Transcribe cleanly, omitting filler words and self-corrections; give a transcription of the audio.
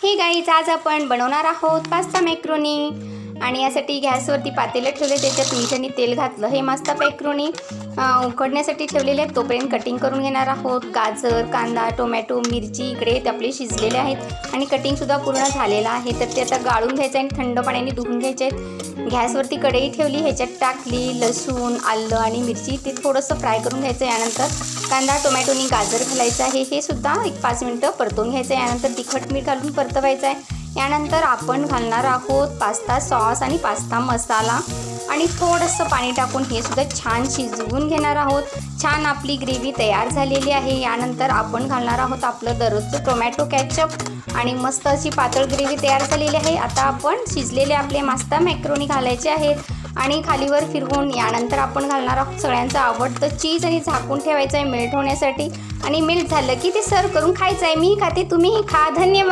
हे गाईज, आज आपण बनवणार आहोत पास्ता मॅक्रोनी। आणि यासाठी गॅसवरती पातेलं ठेवले, त्याच्यात मीठ आणि तेल घातलं। हे पास्ता मॅक्रोनी उकडण्यासाठी ठेवलेले आहेत। तोपर्यंत कटिंग करून घेणार आहोत। गाजर, कांदा, टोमॅटो, मिरची इकडे आपले शिजलेले आहेत आणि कटिंगसुद्धा पूर्ण झालेलं आहे। तर ते आता गाळून घ्यायचं आणि थंड पाण्याने धुवून घ्यायचे आहेत। गॅसवरती कढई ठेवली, ह्याच्यात टाकली लसूण, आलं आणि मिरची, ते थोडंसं फ्राय करून घ्यायचं। यानंतर कांदा, टोमॅटो आणि गाजर घालायचं आहे। हे सुद्धा एक 5 मिनिटं परतवून घ्यायचं आहे। यानंतर तिखट मीठ घालून परतवायचं आहे। यानंतर आपण घालणार आहोत पास्ता सॉस आणि पास्ता मसाला आणि थोडंसं पाणी टाकून हे सुद्धा छान शिजवून घेणार आहोत। छान आपली ग्रेव्ही तयार झालेली आहे। यानंतर आपण घालणार आहोत आपलं दररोजचं टोमॅटो केचप आणि मस्त अशी पातळ ग्रेव्ही तयार झालेली आहे। आता आपण शिजलेले आपले पास्ता मॅक्रोनी घालायचे आहेत आणि खालीवर फिरवून यानंतर आपण घालणार आहोत सगळ्यांचं आवडतं चीज आणि झाकून ठेवायचं आहे मेल्ट होण्यासाठी। आणि मेल्ट झालं की ते सर्व करून खायचं आहे। मी खाते, तुम्हीही खा। धन्यवाद।